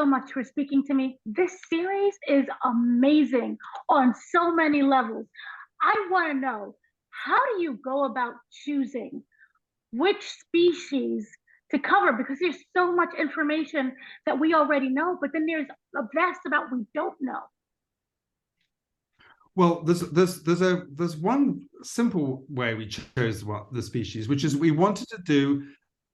so much for speaking to me. This series is amazing on so many levels. I want to know, how do you go about choosing which species to cover? Because there's so much information that we already know, but then there's a vast amount we don't know. Well, there's one simple way we chose the species, which is we wanted to do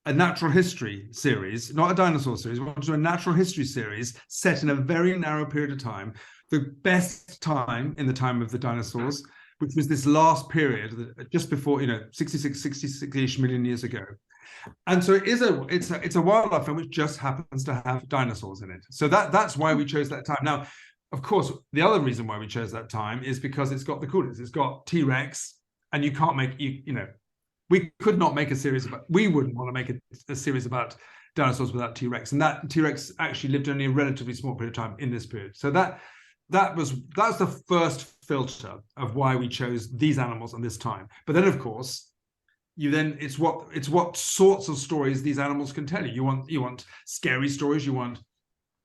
a natural history series, not a dinosaur series. We wanted to do a natural history series set in a very narrow period of time, the best time in the time of the dinosaurs, which was this last period, just before, 66-ish million years ago. And so it's a wildlife film which just happens to have dinosaurs in it. So that's why we chose that time. Now, of course, the other reason why we chose that time is because it's got the coolest. It's got T-Rex, and you can't make we could not make a series about. We wouldn't want to make a series about dinosaurs without T-Rex, and that T-Rex actually lived only a relatively small period of time in this period. So that was the first filter of why we chose these animals and this time. But then, of course, it's what sorts of stories these animals can tell you. You want scary stories. You want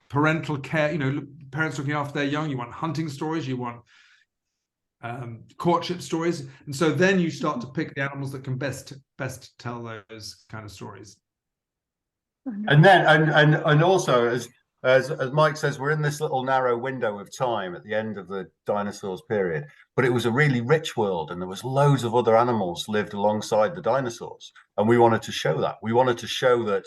parental care, parents looking after their young. You want hunting stories. You want courtship stories, and so then you start to pick the animals that can best tell those kind of stories. And then and also, as Mike says, we're in this little narrow window of time at the end of the dinosaurs period, but it was a really rich world, and there was loads of other animals lived alongside the dinosaurs, and we wanted to show that. We wanted to show that.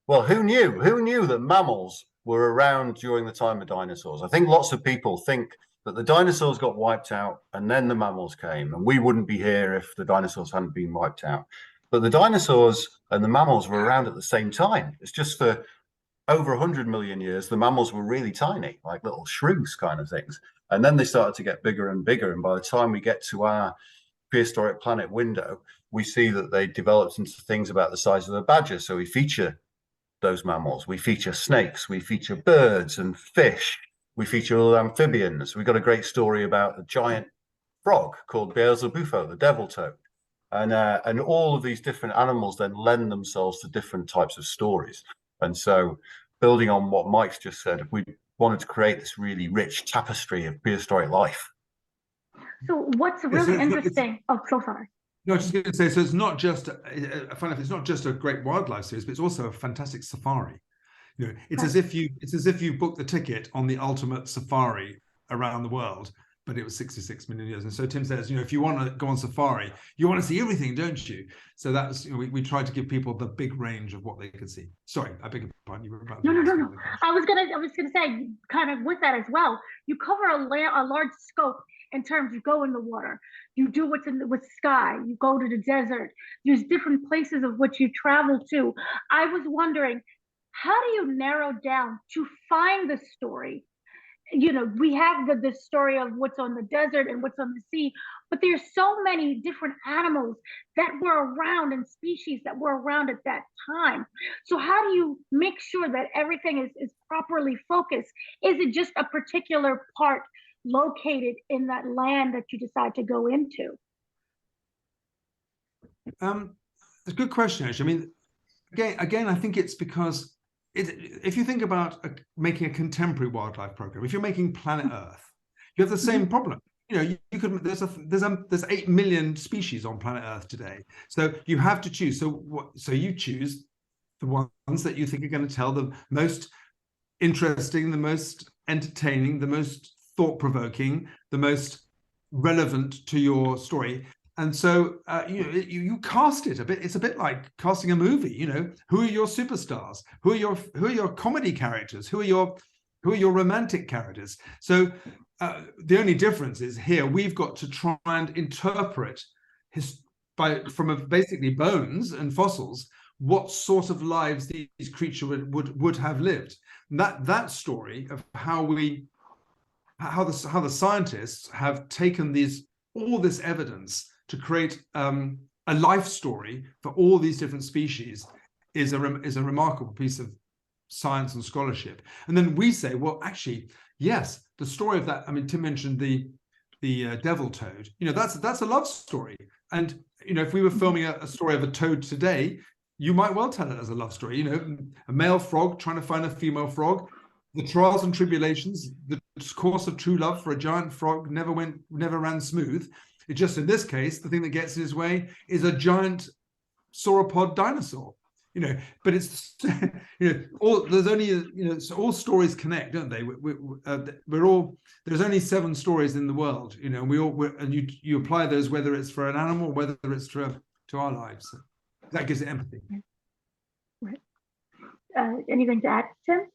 Well, who knew that mammals were around during the time of dinosaurs? I think lots of people think that the dinosaurs got wiped out and then the mammals came, and we wouldn't be here if the dinosaurs hadn't been wiped out. But the dinosaurs and the mammals were around at the same time. It's just for over 100 million years, the mammals were really tiny, like little shrews kind of things. And then they started to get bigger and bigger. And by the time we get to our Prehistoric Planet window, we see that they developed into things about the size of a badger. So we feature those mammals. We feature snakes. We feature birds and fish. We feature all amphibians. We've got a great story about a giant frog called Beelzebufo, the devil toad. And all of these different animals then lend themselves to different types of stories. And so, building on what Mike's just said, we wanted to create this really rich tapestry of prehistoric life. So what's really interesting... Oh, so sorry. No, I was just going to say, so it's not just, it's not just a great wildlife series, but it's also a fantastic safari. It's as if you booked the ticket on the ultimate safari around the world, but it was 66 million years. And so Tim says, if you want to go on safari, you want to see everything, don't you? So that's, we tried to give people the big range of what they could see. Sorry, I beg your pardon. You were about no. I was gonna say, kind of with that as well. You cover a large scope in terms you go in the water, you do what's with sky, you go to the desert. There's different places of which you travel to. I was wondering, how do you narrow down to find the story? We have the story of what's on the desert and what's on the sea, but there's so many different animals that were around and species that were around at that time. So how do you make sure that everything is properly focused? Is it just a particular part located in that land that you decide to go into? It's a good question, actually. I mean, again, I think it's because if you think about making a contemporary wildlife program, if you're making Planet Earth, you have the same problem. You could there's 8 million species on Planet Earth today, so you have to choose. So you choose the ones that you think are going to tell the most interesting, the most entertaining, the most thought-provoking, the most relevant to your story. And so you cast it a bit. It's a bit like casting a movie. Who are your superstars? Who are your comedy characters? Who are your romantic characters? So the only difference is here we've got to try and interpret from basically bones and fossils what sort of lives these creatures would have lived. And that story of how the scientists have taken all this evidence to create a life story for all these different species is a remarkable piece of science and scholarship. And then we say, well, actually, yes, the story of that. I mean, Tim mentioned the devil toad. That's a love story. And if we were filming a story of a toad today, you might well tell it as a love story. A male frog trying to find a female frog. the trials and tribulations, the course of true love for a giant frog never ran smooth. It just, in this case, the thing that gets in his way is a giant sauropod dinosaur. But it's there's only so all stories connect, don't they? We're all, there's only 7 stories in the world, and you apply those, whether it's for an animal, whether it's to our lives. That gives it empathy. Right. Anything to add, Tim?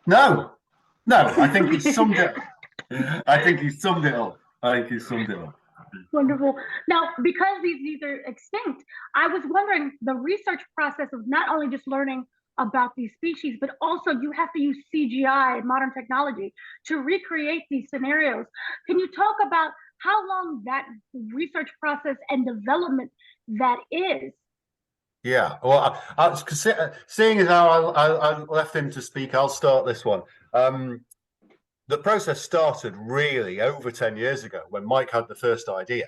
No, I think he summed it. I think he summed it up. Wonderful. Now, because these are extinct, I was wondering the research process of not only just learning about these species, but also you have to use CGI and modern technology to recreate these scenarios. Can you talk about how long that research process and development that is? Yeah, well, seeing as how I left him to speak, I'll start this one. The process started really over 10 years ago when Mike had the first idea,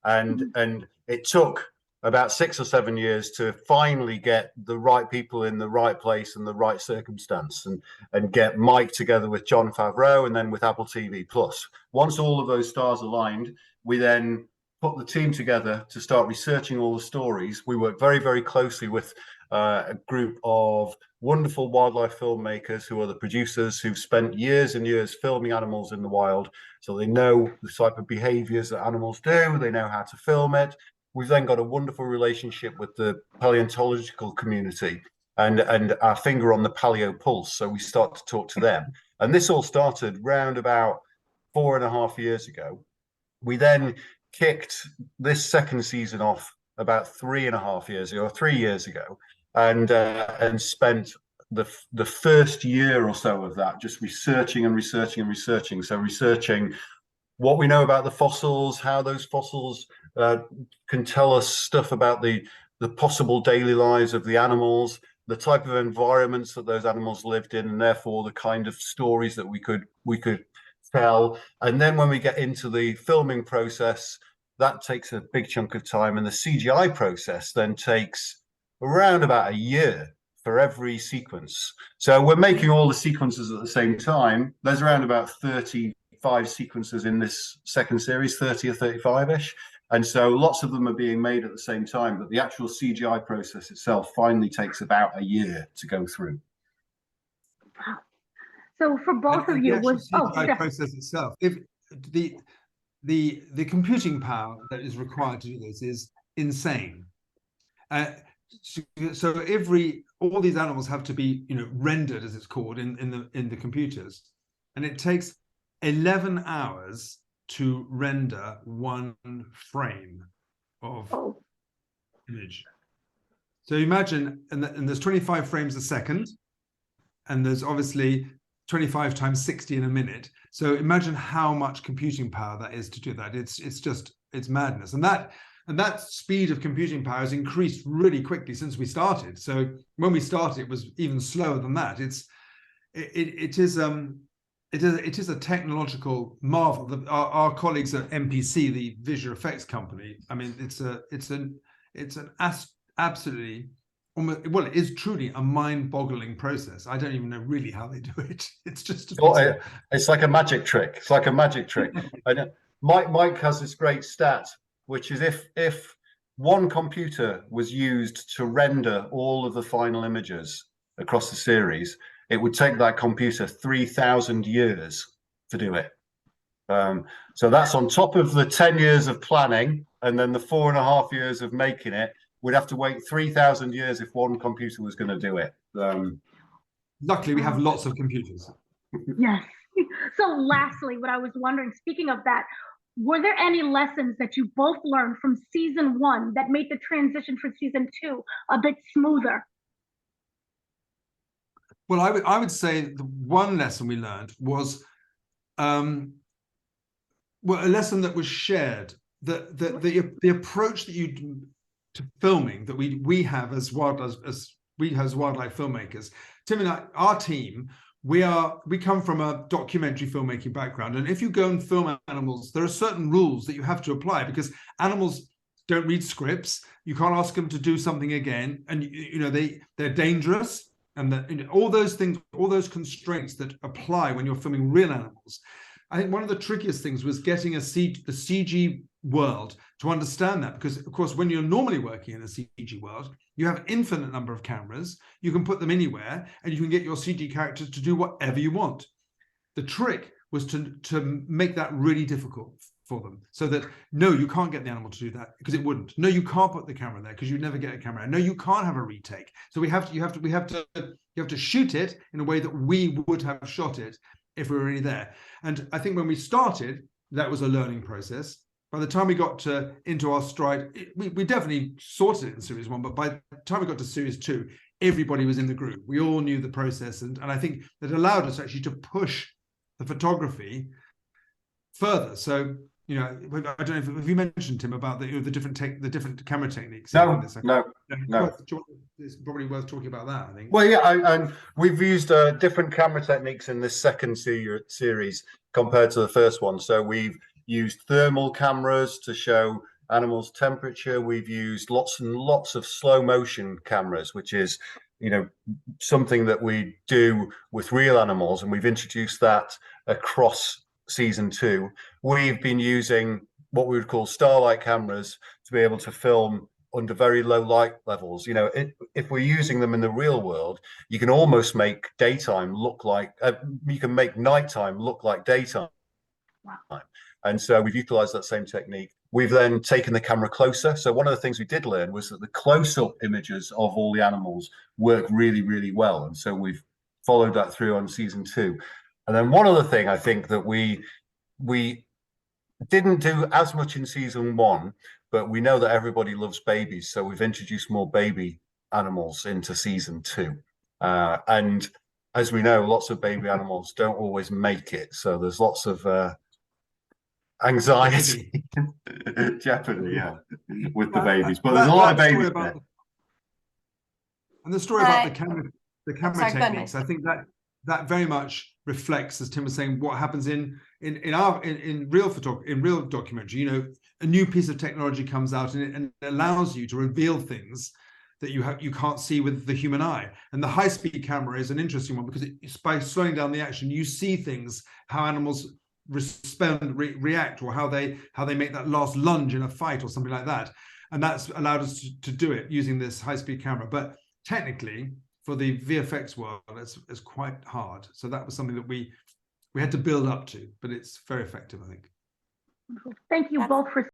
and it took about 6 or 7 years to finally get the right people in the right place and the right circumstance, and get Mike together with Jon Favreau and then with Apple TV Plus. Once all of those stars aligned, we then put the team together to start researching all the stories. We worked very, very closely with a group of wonderful wildlife filmmakers who are the producers, who've spent years and years filming animals in the wild. So they know the type of behaviors that animals do, they know how to film it. We've then got a wonderful relationship with the paleontological community and our finger on the paleo pulse. So we start to talk to them. And this all started round about 4.5 years ago. We then kicked this second season off about 3.5 years ago, or 3 years ago, and spent the first year or so of that just researching. So researching what we know about the fossils, how those fossils can tell us stuff about the possible daily lives of the animals, the type of environments that those animals lived in, and therefore the kind of stories that we could tell. And then when we get into the filming process, that takes a big chunk of time, and the CGI process then takes around about a year for every sequence. So we're making all the sequences at the same time. There's around about 35 sequences in this second series, 30 or 35-ish. And so lots of them are being made at the same time, but the actual CGI process itself finally takes about a year to go through. Wow. So for both of you, was CGI process itself, if the computing power that is required to do this is insane. So all these animals have to be rendered, as it's called, in the computers, and it takes 11 hours to render one frame of image. So imagine, and there's 25 frames a second, and there's obviously 25 times 60 in a minute. So imagine how much computing power that is to do that. It's madness, and that speed of computing power has increased really quickly since we started. So when we started, it was even slower than that. It is a technological marvel. Our colleagues at MPC, the visual effects company, I mean, it's an absolutely, almost, well, it is truly a mind-boggling process. I don't even know really how they do it. It's just it's like a magic trick. It's like a magic trick. I know Mike has this great stat, which is if one computer was used to render all of the final images across the series, it would take that computer 3,000 years to do it. So that's on top of the 10 years of planning, and then the 4.5 years of making it. We'd have to wait 3,000 years if one computer was going to do it. Luckily, we have lots of computers. Yes. So lastly, what I was wondering, speaking of that, were there any lessons that you both learned from season 1 that made the transition for season 2 a bit smoother? Well, I would say the one lesson we learned was a lesson that was shared, that the approach that you to filming that we have as wildlife filmmakers. Tim and I, our team, we come from a documentary filmmaking background, and if you go and film animals, there are certain rules that you have to apply, because animals don't read scripts. You can't ask them to do something again, and they're dangerous. and that, you know, all those things, all those constraints that apply when you're filming real animals. I think one of the trickiest things was getting the CG world to understand that, because of course, when you're normally working in a CG world, you have infinite number of cameras, you can put them anywhere, and you can get your CG characters to do whatever you want. The trick was to make that really difficult for them, so that no, you can't get the animal to do that because it wouldn't. No, you can't put the camera there because you'd never get a camera. No, you can't have a retake. So you have to shoot it in a way that we would have shot it if we were already there. And I think when we started, that was a learning process. By the time we got into our stride, we definitely sorted it in series 1, but by the time we got to series 2, everybody was in the groove. We all knew the process, and I think that allowed us actually to push the photography further. So, you know, I don't know if you mentioned, Tim, about the different camera techniques. No. It's probably worth talking about that, I think. Well, yeah, and we've used different camera techniques in this second series compared to the first one. So we've used thermal cameras to show animals' temperature. We've used lots and lots of slow motion cameras, which is, you know, something that we do with real animals, and we've introduced that across season 2. We've been using what we would call starlight cameras to be able to film under very low light levels. You know, if we're using them in the real world, you can almost make daytime look like you can make nighttime look like daytime. Wow. And so we've utilized that same technique. We've then taken the camera closer. So one of the things we did learn was that the close-up images of all the animals work really, really well. And so we've followed that through on season 2. And then one other thing I think that we didn't do as much in season 1, but we know that everybody loves babies. So we've introduced more baby animals into season 2. And as we know, lots of baby animals don't always make it. So there's lots of anxiety, jeopardy, yeah, with the babies. But there's a lot of babies there. And the story about the camera techniques, I think that very much reflects, as Tim was saying, what happens in real photography, in real documentary. You know, a new piece of technology comes out and it allows you to reveal things that you can't see with the human eye. And the high-speed camera is an interesting one, because it's by slowing down the action, you see things, how animals respond, react, or how they make that last lunge in a fight or something like that. And that's allowed us to do it using this high-speed camera. But technically, for the VFX world, it's quite hard. So that was something that we had to build up to, but it's very effective, I think. Thank you both for